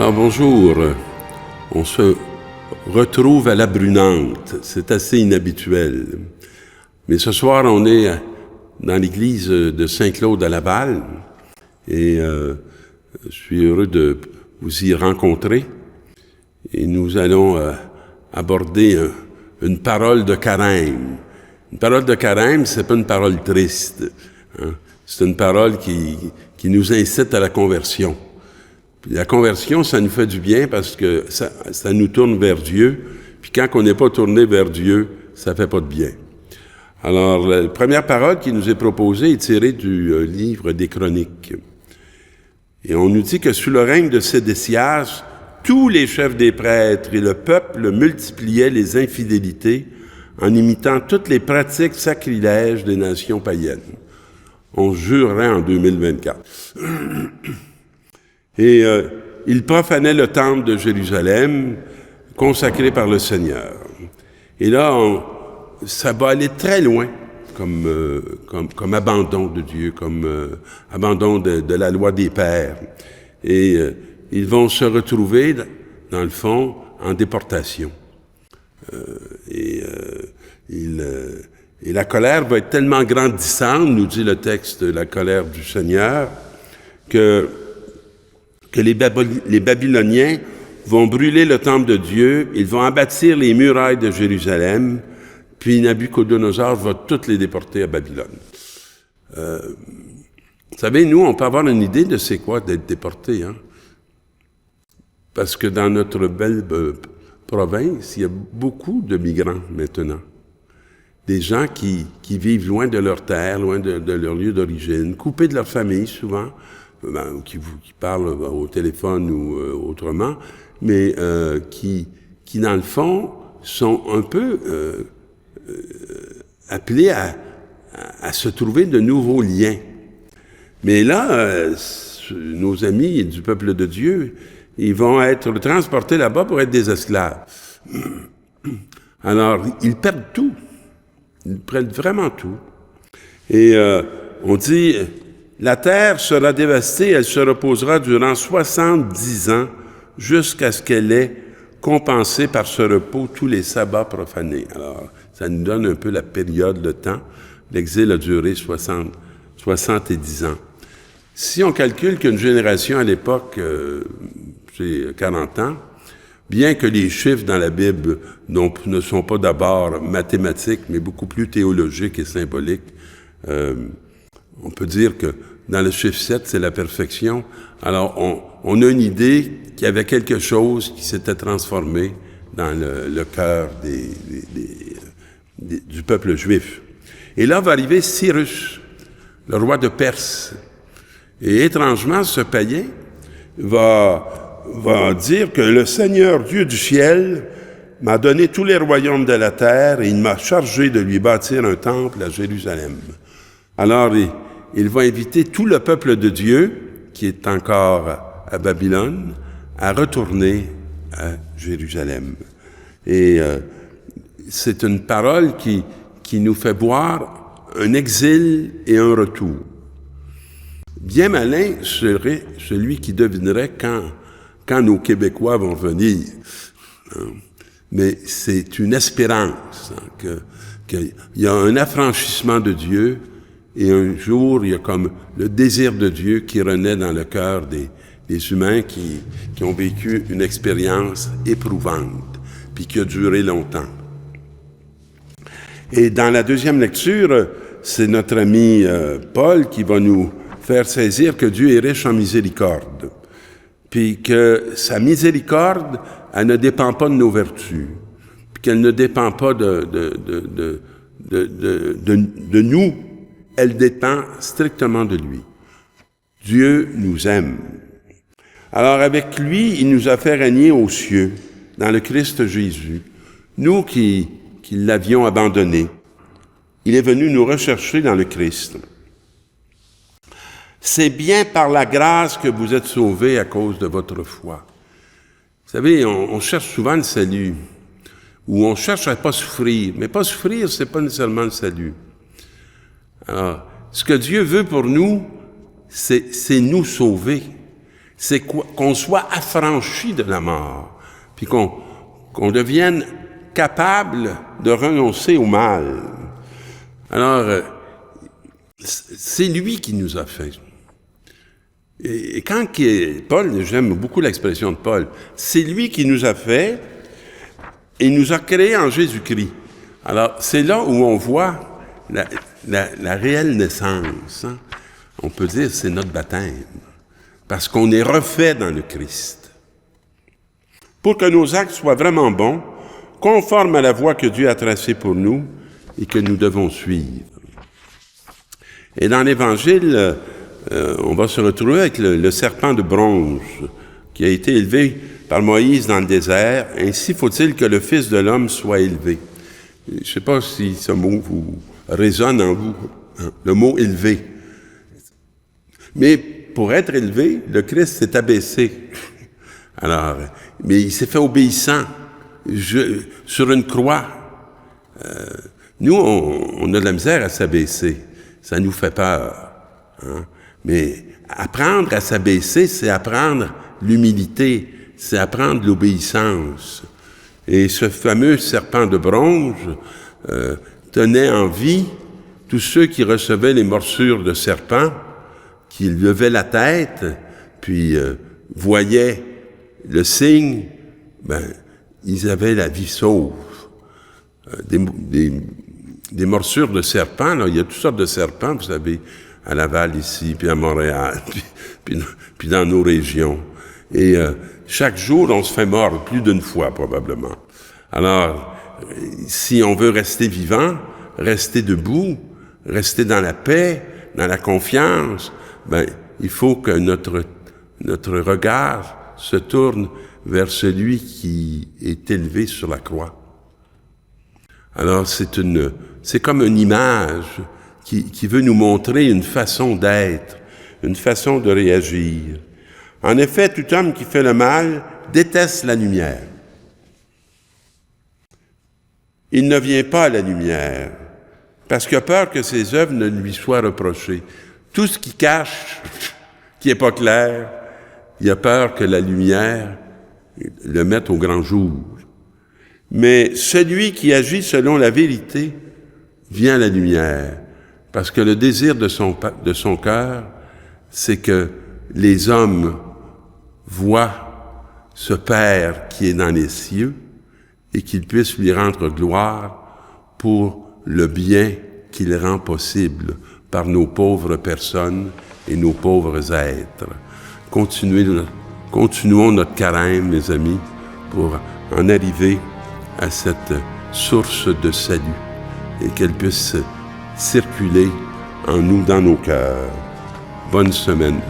Alors bonjour, on se retrouve à la Brunante, c'est assez inhabituel. Mais ce soir, on est dans l'église de Saint-Claude à Laval et je suis heureux de vous y rencontrer. Et nous allons aborder une parole de carême. Une parole de carême, c'est pas une parole triste, hein? C'est une parole qui nous incite à la conversion. Puis la conversion, ça nous fait du bien parce que ça nous tourne vers Dieu. Puis quand on n'est pas tourné vers Dieu, ça fait pas de bien. Alors, la première parole qui nous est proposée est tirée du livre des Chroniques. Et on nous dit que sous le règne de Sédécias, tous les chefs des prêtres et le peuple multipliaient les infidélités en imitant toutes les pratiques sacrilèges des nations païennes. On jurerait en 2024. Et ils profanaient le temple de Jérusalem, consacré par le Seigneur. Et là, ça va aller très loin comme abandon de Dieu, comme abandon de la loi des pères. Et ils vont se retrouver, dans le fond, en déportation. Et la colère va être tellement grandissante, nous dit le texte, la colère du Seigneur, que les Babyloniens vont brûler le temple de Dieu, ils vont abattre les murailles de Jérusalem, puis Nabuchodonosor va toutes les déporter à Babylone. Vous savez, nous, on peut avoir une idée de c'est quoi d'être déporté, hein? Parce que dans notre belle province, il y a beaucoup de migrants maintenant. Des gens qui vivent loin de leur terre, loin de leur lieu d'origine, coupés de leur famille souvent, qui parlent au téléphone ou autrement, mais qui, dans le fond, sont un peu appelés à se trouver de nouveaux liens. Mais là, nos amis du peuple de Dieu, ils vont être transportés là-bas pour être des esclaves. Alors, ils perdent tout. Ils prennent vraiment tout. Et on dit, la terre sera dévastée, elle se reposera durant 70 ans jusqu'à ce qu'elle ait compensé par ce repos tous les sabbats profanés. Alors, ça nous donne un peu la période de temps. L'exil a duré 70 ans. Si on calcule qu'une génération à l'époque, c'est 40 ans, bien que les chiffres dans la Bible ne sont pas d'abord mathématiques, mais beaucoup plus théologiques et symboliques, on peut dire que dans le chiffre 7, c'est la perfection. Alors, on a une idée qu'il y avait quelque chose qui s'était transformé dans le cœur du peuple juif. Et là va arriver Cyrus, le roi de Perse. Et étrangement, ce païen va dire que le Seigneur Dieu du ciel m'a donné tous les royaumes de la terre et il m'a chargé de lui bâtir un temple à Jérusalem. Alors, il va inviter tout le peuple de Dieu, qui est encore à Babylone, à retourner à Jérusalem. Et c'est une parole qui nous fait voir un exil et un retour. Bien malin serait celui qui devinerait quand nos Québécois vont venir. Mais c'est une espérance, hein, qu'il y a un affranchissement de Dieu et un jour, il y a comme le désir de Dieu qui renaît dans le cœur des humains qui ont vécu une expérience éprouvante, puis qui a duré longtemps. Et dans la deuxième lecture, c'est notre ami Paul qui va nous faire saisir que Dieu est riche en miséricorde, puis que sa miséricorde, elle ne dépend pas de nos vertus, puis qu'elle ne dépend pas de nous, elle dépend strictement de lui. Dieu nous aime. Alors avec lui, il nous a fait régner aux cieux, dans le Christ Jésus, nous qui l'avions abandonné. Il est venu nous rechercher dans le Christ. C'est bien par la grâce que vous êtes sauvés à cause de votre foi. Vous savez, on cherche souvent le salut, ou on cherche à pas souffrir, mais pas souffrir, c'est pas nécessairement le salut. Alors, ce que Dieu veut pour nous, c'est nous sauver. c'est qu'on soit affranchi de la mort, puis qu'on devienne capable de renoncer au mal. Alors, c'est lui qui nous a fait. Et quand Paul, j'aime beaucoup l'expression de Paul, c'est lui qui nous a fait et nous a créés en Jésus-Christ. Alors, c'est là où on voit la réelle naissance. Hein. On peut dire que c'est notre baptême, parce qu'on est refait dans le Christ. Pour que nos actes soient vraiment bons, conformes à la voie que Dieu a tracée pour nous et que nous devons suivre. Et dans l'Évangile, on va se retrouver avec le serpent de bronze qui a été élevé par Moïse dans le désert. Ainsi faut-il que le Fils de l'homme soit élevé. Je ne sais pas si ce mot vous résonne en vous, hein, le mot « élevé ». Mais pour être élevé, le Christ s'est abaissé. Alors, mais il s'est fait obéissant sur une croix. Nous, on a de la misère à s'abaisser. Ça nous fait peur. Hein? Mais apprendre à s'abaisser, c'est apprendre l'humilité, c'est apprendre l'obéissance. Et ce fameux serpent de bronze tenait en vie tous ceux qui recevaient les morsures de serpent, qui levaient la tête, puis voyaient le signe, ils avaient la vie sauve. Des morsures de serpents, là, il y a toutes sortes de serpents, vous savez, à Laval ici, puis à Montréal, puis dans nos régions. Et chaque jour, on se fait mordre, plus d'une fois probablement. Alors, si on veut rester vivant, rester debout, rester dans la paix, dans la confiance, il faut que notre regard se tourne vers celui qui est élevé sur la croix. Alors, c'est comme une image qui veut nous montrer une façon d'être, une façon de réagir. En effet, tout homme qui fait le mal déteste la lumière. Il ne vient pas à la lumière, parce qu'il a peur que ses œuvres ne lui soient reprochées. Tout ce qui cache, qui n'est pas clair, il a peur que la lumière le mette au grand jour. Mais celui qui agit selon la vérité vient à la lumière, parce que le désir de son cœur, c'est que les hommes voient ce Père qui est dans les cieux et qu'ils puissent lui rendre gloire pour le bien qu'il rend possible par nos pauvres personnes et nos pauvres êtres. Continuons notre carême, mes amis, pour en arriver à cette source de salut et qu'elle puisse circuler en nous, dans nos cœurs. Bonne semaine.